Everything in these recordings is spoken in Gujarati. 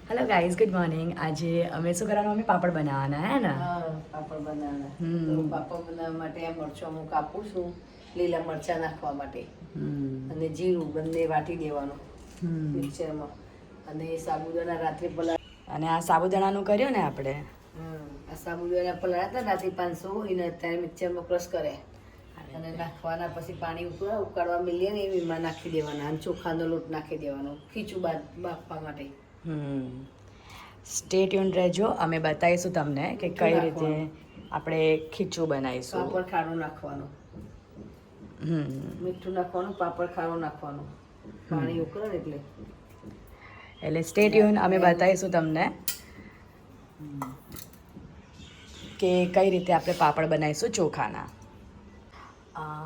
Hello guys, good morning. आज અમે શું કરવાનું? અમે પાપડ બનાવવાના હે ને? હા, પાપડ બનાવવાના. તો પાપડ બનાવવા માટે આ મરચાં હું કાપું છું, લીલા મરચાં નાખવા માટે. અને જીરું બંને વાટી દેવાનું મિક્સરમાં. અને સાબુદાણા રાત્રે અને આ સાબુદાણાનું કર્યું ને આપણે. આ સાબુદાણા પલાળ્યા હતા રાત્રે 500 એને અત્યારે મિક્સરમાં ક્રશ કરે અને નાખવાના. પછી પાણી ઉકાળવા મિલીએ ને એમાં નાખી દેવાના અને ચોખાનો લોટ નાખી દેવાનો ખીચું બાફવા માટે. સ્ટે ટ્યુન રહેજો, અમે બતાવીશું તમને કે કઈ રીતે આપણે ખીચું બનાવીશું. પાપડ ખારો નાખવાનો, મીઠું નાખવાનું, પાપડ ખારો નાખવાનો, પાણી ઉકળે એટલે સ્ટે ટ્યુન, અમે બતાવીશું તમને કે કઈ રીતે આપણે પાપડ બનાવીશું ચોખાના.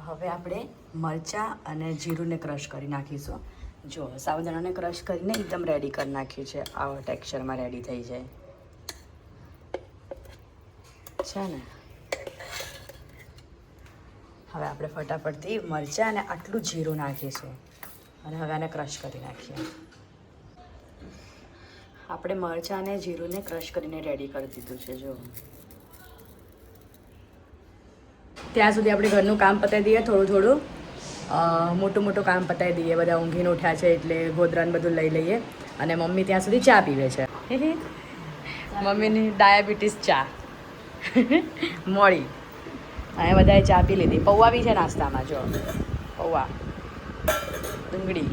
હવે આપણે મરચાં અને જીરુંને ક્રશ કરી નાખીશું. જો સાબુદાણાને ક્રશ કરીને એકદમ રેડી કરી નાખ્યું છે. આવા ટેક્સચરમાં રેડી થઈ જાય છે ને. હવે આપણે ફટાફટથી મરચાં અને આટલું જીરું નાખીશું અને હવે આને ક્રશ કરી નાખીએ. આપણે મરચાં અને જીરુંને ક્રશ કરીને રેડી કરી દીધું છે. જો ત્યાં સુધી આપણે ઘરનું કામ પતાવી દઈએ, થોડું મોટું મોટું કામ પતાવી દઈએ. બધા ઊંઘીને ઉઠ્યા છે એટલે ગોદરાને બધું લઈ લઈએ. અને મમ્મી ત્યાં સુધી ચા પીવે છે. મમ્મીની ડાયાબિટીસ ચા મોડી. અહીંયા બધાએ ચા પી લીધી. પૌવા બી છે નાસ્તામાં. જો પૌવા, ડુંગળી,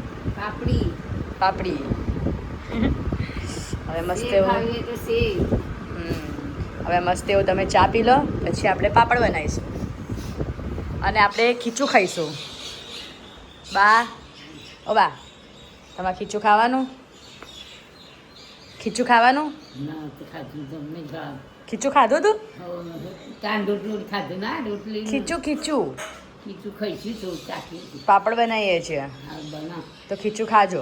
પાપડી. હવે મસ્ત એવું તમે ચા પી લો, પછી આપણે પાપડ બનાવીશું અને આપણે ખીચું ખાઈશું. બા, ઓ બા, તમારે ખીચું ખાવાનું? ખીચું ખાવાનું? ખીચું ખાધું તું? ખીચું પાપડ બનાવીએ છીએ તો ખીચું ખાજો.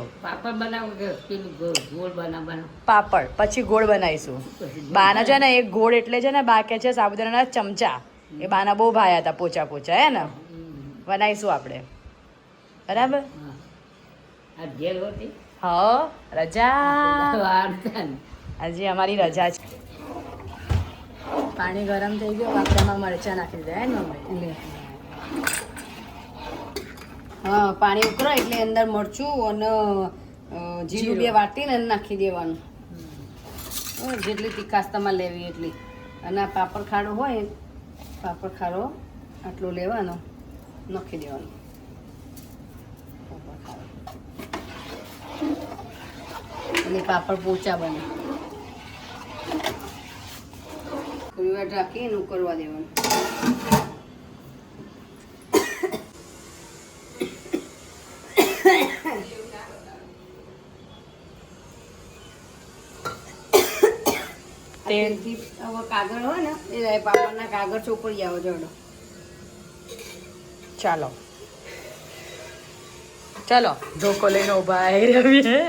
પાપડ પછી ગોળ બનાવીશું. બાના છે ને એક ગોળ એટલે છે ને, બા કે છે સાબુદાણાના ચમચા. એ બાના બહુ ભાયા હતા, પોચા પોચા હે ને. બનાવીશું આપણે, બરાબર? હા, રજા. આજે અમારી રજા છે. પાણી ગરમ થઈ ગયું, આપણે એમાં મરચાં નાખી દે ને મમ્મી. હા, પાણી ઉકળે એટલે અંદર મરચું અને જીરું બે વાટીને નાખી દેવાનું. જેટલી તીખાશ તમારે લેવી એટલી. અને આ પાપડ ખાડો હોય, પાપડ ખાડો આટલો લેવાનો, નાખી દેવાનો. એટલે પાપડ પોચા બને. થોડી વાર ઢાંકીને ઉકળવા દેવાનું. તેલથી હવે કાગળ હોય ને એ પાપડના કાગળ ચોપડી આવો જોડો. ચાલો ચલો, ધોકો લઈને ઉભા આવી રહીએ.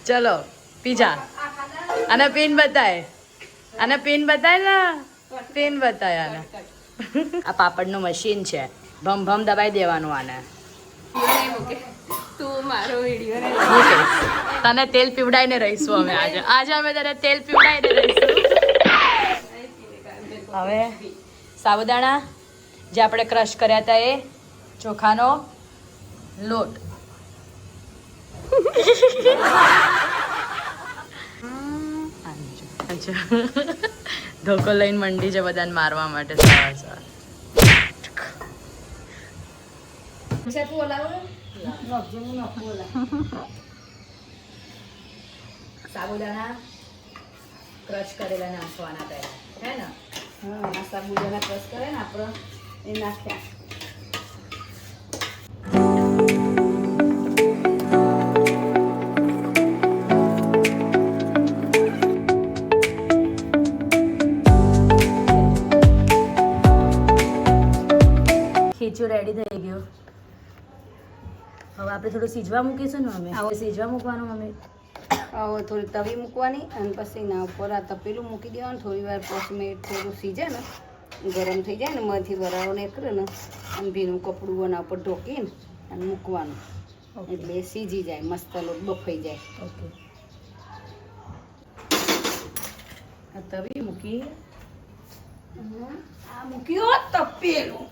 ચલો પીઝા. અને પિન બતાય, અને પિન બતાય ને, પિન બતાય આને. આ પાપડનું મશીન છે. ભમ ભમ દબાઈ દેવાનું આને. તું મારો વિડીયો તને તેલ પીવડાવીને રહીશું અમે. આજે અમે તને તેલ પીવડાવીને રહીશું. હવે સાબુદાણા જે આપણે ક્રશ કર્યા હતા એ ચોખાનો લોટ. ધોકો લઈને મંડી છે બધાને મારવા માટે. સાબુદાણા ક્રશ કરેલા નાખવાના પહેલા, હે ને? હા, સાબુદાણા ક્રશ કરે ને આપણે એ નાખ્યા. ખીચું રેડી થઈ ગયું. હવે આપણે થોડું સીજવા મૂકીશું ને મમ્મી. હવે સીજવા મૂકવાનું મમ્મી. હવે થોડી તવી મૂકવાની અને પછી ના ઉપર આ તપેલું મૂકી દેવાનું. થોડી વાર 5 મિનિટ થોડું સીજે ને, ગરમ થઈ જાય ને, મથી વરાળો નીકળે ને, અને ભીનું કપડું એના ઉપર ઢોકીને અને મૂકવાનું. એટલે સીજી જાય, મસ્ત લોટ બફાઈ જાય. ઓકે. આ તવી મૂકી આ મૂક્યો તપેલું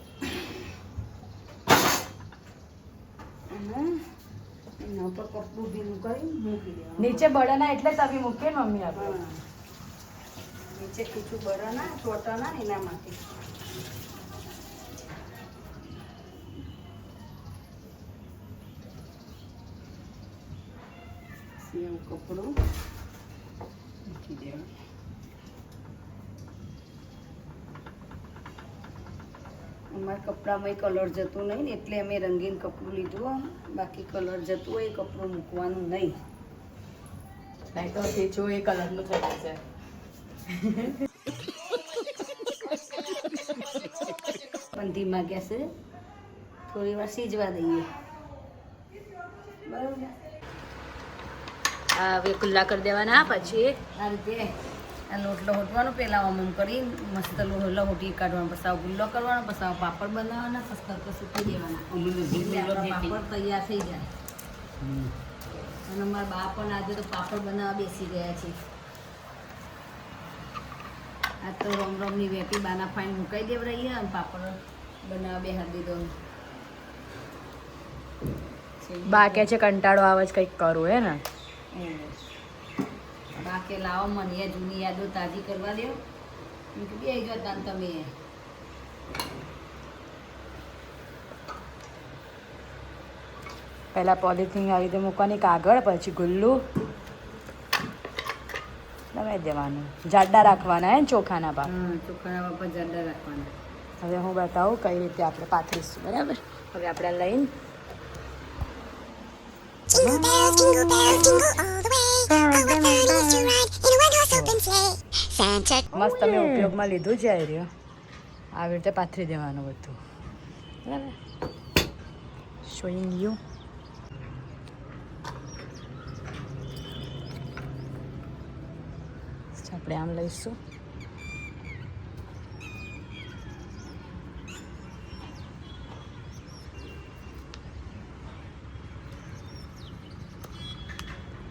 એના ઉપર કપડું ભીનું કરી મૂકી દેવાનું. નીચે બળાના એટલે તવી મૂકીએ ને મમ્મી આપણે. હા. નીચે ખીચું બરાના ચોટાના ને એના માટે સેવ કપડું મૂકી દેવાનું. અમારા કપડામાં કલર જતું નહીં ને એટલે અમે રંગીન કપડું લીધું. બાકી કલર જતું હોય એ કપડું મૂકવાનું નહીં. નહીં તો ખીચું એ કલરનું થઈ જશે. પણ ધીમા ગેસે થોડી વાર સીજવા દઈએ. બરાબર. હવે ખુલ્લા કરી દેવાના. પછી આ રીતે આ લોટલો હોટવાનો પહેલાં આમ કરી મસ્ત લહોટી કાઢવાનો, પછી આવો ગુલ્લો કરવાનો, પછી આવો પાપડ બનાવવાના, પછી તરત સૂકી દેવાના. એટલે આપણા પાપડ તૈયાર થઈ જાય. અને મારા બા પણ આજે તો પાપડ બનાવવા બેસી ગયા છે. આ તો રોમની વેટી બાના ફાઈન મુકાઈ દેવડાવીએ અને પાપડ બનાવવા બેહાડી દીધો. બા કે છે કંટાળો આવે છે કંઈક કરવું હે ને. બાકી લાવો મને જૂની યાદો તાજી કરવા દો. બે જતા તમે પહેલા પોલિથીન આવી રીતે મૂકવાની, કાગળ, પછી ગુલ્લું દબાઈ દેવાનું. જાડા રાખવાના હે ચોખાના પાક. ચોખાના બાપા જાડા રાખવાના. હવે હું બતાવું કઈ રીતે આપણે પાથરીશું. બરાબર. હવે આપણે લઈને Jingle bells, jingle all the way. Oh, what fun it is to ride in a one-horse open sleigh. Santa મસ્ત તમે ઉપયોગમાં લીધું છે. આવી રહ્યો આવી રીતે પાથરી દેવાનું બધું. બરાબર. Showing you. આપણે આમ લઈશું.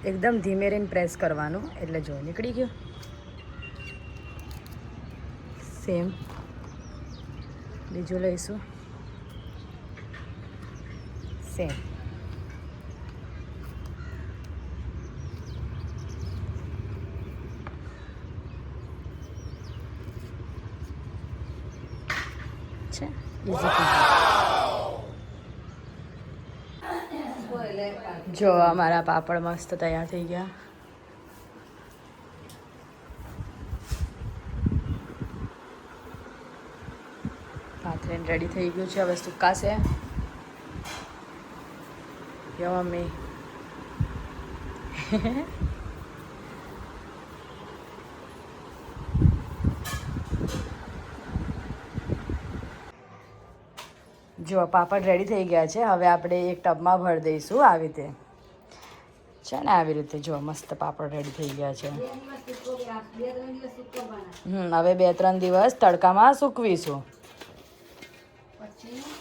એકદમ ધીમે રહીને પ્રેસ કરવાનું એટલે જો નીકળી ગયું. સેમ બીજું લઈશું. સેમ. છે જો અમારા પાપડ મસ્ત તૈયાર થઈ ગયા. પાથરીને રેડી થઈ ગયું છે. હવે સુકાશે. યો મમ્મી જો પાપડ રેડી થઈ ગયા છે. હવે આપણે એક ટબમાં ભરી દઈશું આવી રીતે છે ને. આવી રીતે જો મસ્ત પાપડ રેડી થઈ ગયા છે. હવે 2-3 દિવસ તડકામાં સૂકવીશું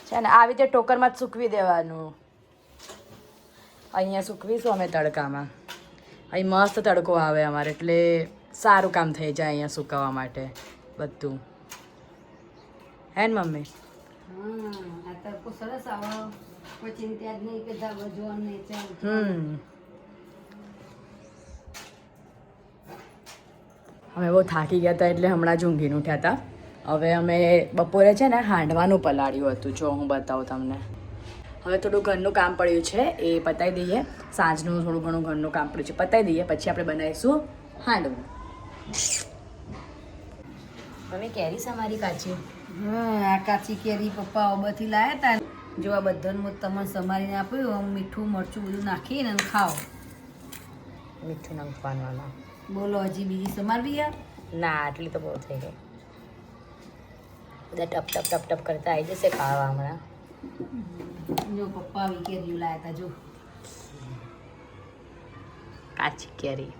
છે ને. આવી રીતે ટોકરમાં જ સૂકવી દેવાનું. અહીંયા સૂકવીશું અમે તડકામાં. અહીં મસ્ત તડકો આવે અમારે એટલે સારું કામ થઈ જાય અહીંયા સુકાવવા માટે બધું. હે ને મમ્મી? આ તડકો સરસ આવો. કોઈ ચિંતા જ નહીં કે ધાબા જોવાનું નહીં ચાલ. અમે બહુ થાકી ગયા હતા એટલે હમણાં જ ઊંઘીને ઉઠ્યા હતા. હવે અમે બપોરે છે ને હાંડવાનું પલાળ્યું હતું. જો હું બતાવું તમને. હવે થોડું ઘરનું કામ પડ્યું છે એ પતાવી દઈએ. સાંજનું થોડું ઘણું ઘરનું કામ પડ્યું છે પતાવી દઈએ. પછી આપણે બનાવીશું હાંડવું. તમે કેરી સમારી કાચી? આ કાચી કેરી પપ્પા ઓબરથી લાવ્યા હતા. જો આ બધાનું તમને સમારીને આપ્યું. મીઠું મરચું બધું નાખીને ખાઓ. મીઠું નાખવાનું આમાં. બોલો હજી બીજી સમારવી? ના આટલી તો બહુ થઈ ગઈ. બધા ટપ ટપ ટપ ટપ કરતા આવી જશે ખાવા હમણાં. જો પપ્પા આવી કેરી લાવ્યા હતા. જો કાચી કેરી.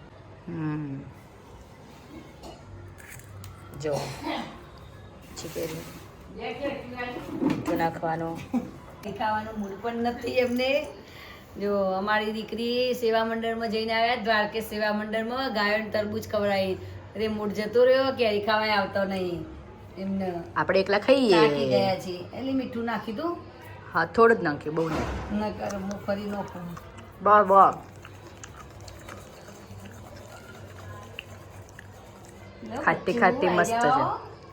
જો કાચી કેરી મીઠું નાખવાનું. ખાવાનું મૂડ પણ નથી એમને. જો અમારી દીકરી સેવા મંડળમાં જઈને આવ્યા. દ્વારકેશ સેવા મંડળમાં ગાયોને તરબૂચ ખવડાવી. રેમોટ જતો રહ્યો, કેરી ખાવાય આવતો નહીં એમને. આપણે એકલા થાકી ખાઈએ. ગયા છીએ એટલે મીઠું નાખી દઉં હા, થોડું જ નાખ્યું, બહુ નહીં. નકર હું ફરી નાખું. બસ બસ. ખાટી ખાટી મસ્ત છે.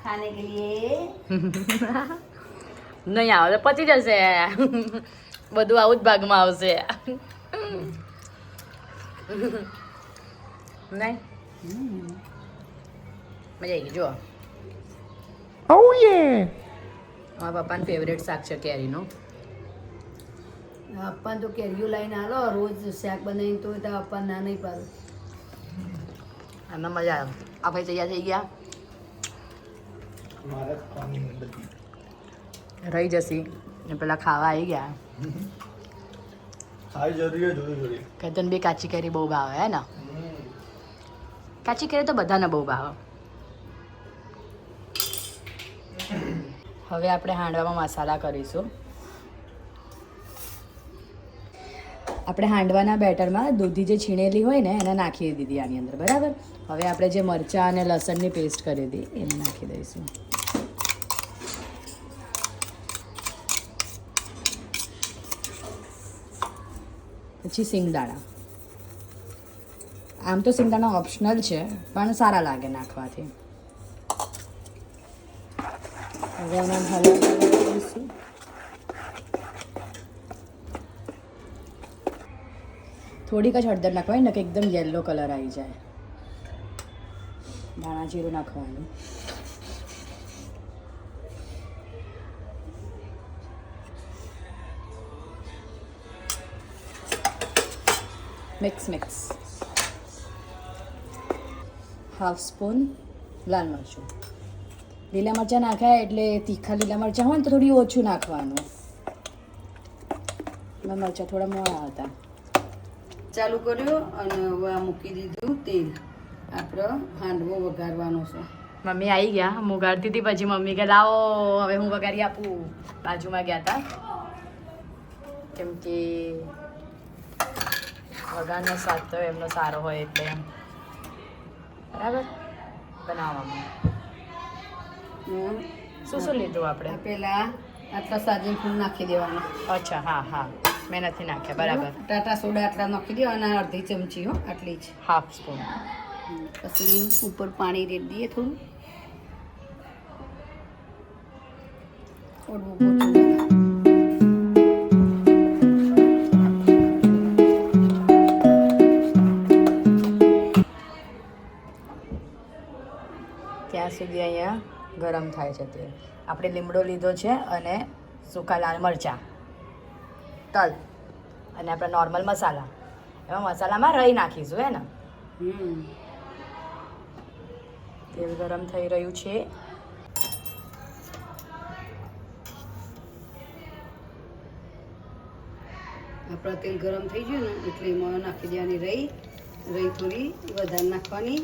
ખાને કે લીએ નહીં આવે તો પતી જશે. બધું આવું જ ભાગમાં આવશે. નહીં મજા આવી ગઈ. જુઓ, મારા પપ્પાનું ફેવરેટ શાક છે કેરીનું. અપ્પા તો કેરીઓ લઈને આલો રોજ શાક બનાવીને તો અપ્પા ના નહીં પાડું. એમાં મજા આવે. આ ભાઈ તૈયાર થઈ ગયા. રહી જશી ને પેલા ખાવા આવી ગયા. કેતન બી કાચી કેરી બહુ ભાવે હે ને. કાચી કેરી તો બધાને બહુ ભાવે. હવે આપણે હાંડવામાં મસાલા કરીશું. આપણે હાંડવાના બેટરમાં દૂધી જે છીણેલી હોય ને એને નાખી દીધી આની અંદર, બરાબર. હવે આપણે જે મરચાં અને લસણની પેસ્ટ કરી હતી એને નાખી દઈશું. પછી સિંગદાણા. આમ તો સિંગદાણા ઓપ્શનલ છે પણ સારા લાગે નાખવાથી. હવે એને હલાવી દઈશું. થોડીક જ હળદર નાખવાની ને કે એકદમ યલો કલર આવી જાય. ધાણા જીરું નાખવાનું. મિક્સ. હાફ સ્પૂન લાલ મરચું. લીલા મરચાં નાખ્યા એટલે તીખા લીલા મરચાં હોય ને તો થોડી ઓછું નાખવાનું. લીલા મરચાં થોડા મોડા હતા. ચાલુ કર્યું અને હવે આ મૂકી દીધું તેલ. આપણો હાંડવો વઘારવાનો છે. મમ્મી આવી ગયા. હું વઘારતી હતી પછી મમ્મી કે લાવો હવે હું વઘારી આપું. બાજુમાં ગયા હતા કેમ કે વઘારનો સ્વાદ તો એમનો સારો હોય એટલે બરાબર બનાવવામાં. શું લીધું આપણે? પેલા આટલા સાજીન ફૂલ નાખી દેવાના. અચ્છા, હા મેં નથી નાખ્યા, બરાબર. ટાટા સોડા આટલા નાખી દેવાના, અડધી ચમચી હો, આટલી જ. Half spoon. પછી ઉપર પાણી રેડી દઈએ થોડું. ઓડવું પોચું. ત્યાં સુધી અહીંયા ગરમ થાય છે તેલ. આપણે લીમડો લીધો છે અને સૂકા લાલ મરચાં, તલ અને આપણે નોર્મલ મસાલા. એમાં મસાલામાં રાઈ નાખીશું હે ને. તેલ ગરમ થઈ રહ્યું છે. આપણા તેલ ગરમ થઈ ગયું ને એટલે એમાં નાખી દેવાની રહી થોડી વધારે નાખવાની.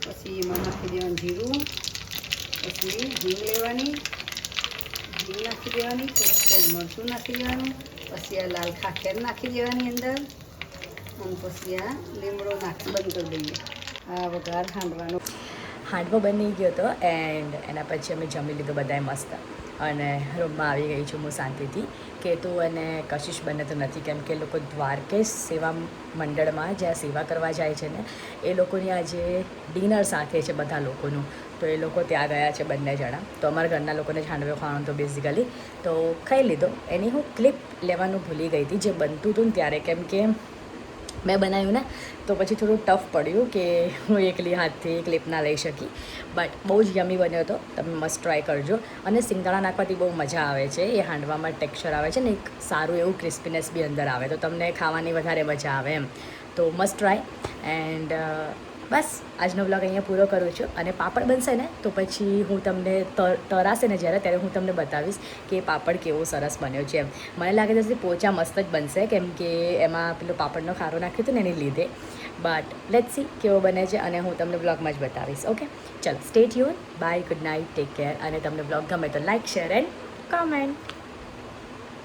પછી એમાં નાખી દેવાનું જીરું, પછી હિંગ લેવાની, હિંગ નાખી દેવાની, થોડું મરચું નાખી દેવાનું, પછી આ લાલ ખાખેર નાખી દેવાની અંદર, અને પછી આ લીમડો નાખી બંધ કરી દઈએ. આ વઘાર હાંડવાનો. હાંડવો બની ગયો હતો એન્ડ એના પછી અમે જમી લીધું બધાએ મસ્ત. અને રૂમમાં આવી ગઈ છું હું શાંતિથી. કેતુ અને કશિશ બંને તો નથી કેમ કે એ લોકો દ્વારકેશ સેવા મંડળમાં જ્યાં સેવા કરવા જાય છે ને એ લોકોની આજે ડિનર સાથે છે બધા લોકોનું. તો એ લોકો ત્યાં ગયા છે બંને જણા. તો અમારા ઘરના લોકોને જ હાંડવો ખાવાનું તો બેઝિકલી તો ખાઈ લીધો. એની હું ક્લિપ લેવાનું ભૂલી ગઈ હતી જે બનતું હતું ને ત્યારે, કેમ કે મેં બનાવ્યું ને તો પછી થોડું ટફ પડ્યું કે હું એકલી હાથથી ક્લિપ ના લઈ શકી. બટ બહુ જ યમી બન્યો હતો. તમે મસ્ત ટ્રાય કરજો. અને સિંગદાણા નાખવાથી બહુ મજા આવે છે. એ હાંડવામાં ટેક્સચર આવે છે ને એક સારું એવું ક્રિસ્પીનેસ બી અંદર આવે તો તમને ખાવાની વધારે મજા આવે એમ. તો મસ્ટ ટ્રાય. એન્ડ બસ આજનો વ્લોગ અહીંયા પૂરો કરું છું. અને પાપડ બનશે ને તો પછી હું તમને તરાશે ને ત્યારે હું તમને બતાવીશ કે પાપડ કેવો સરસ બન્યો છે એમ. મને લાગે છે પોચા મસ્ત જ બનશે કેમ કે એમાં પેલો પાપડનો ખારો નાખ્યો હતો ને એને લીધે. બટ લેટ્સ સી કેવો બને છે અને હું તમને વ્લોગમાં જ બતાવીશ. ઓકે ચલો, stay tune. Bye, good night, take care. અને તમને વ્લોગ ગમે તો લાઇક, શેર એન્ડ કમેન્ટ.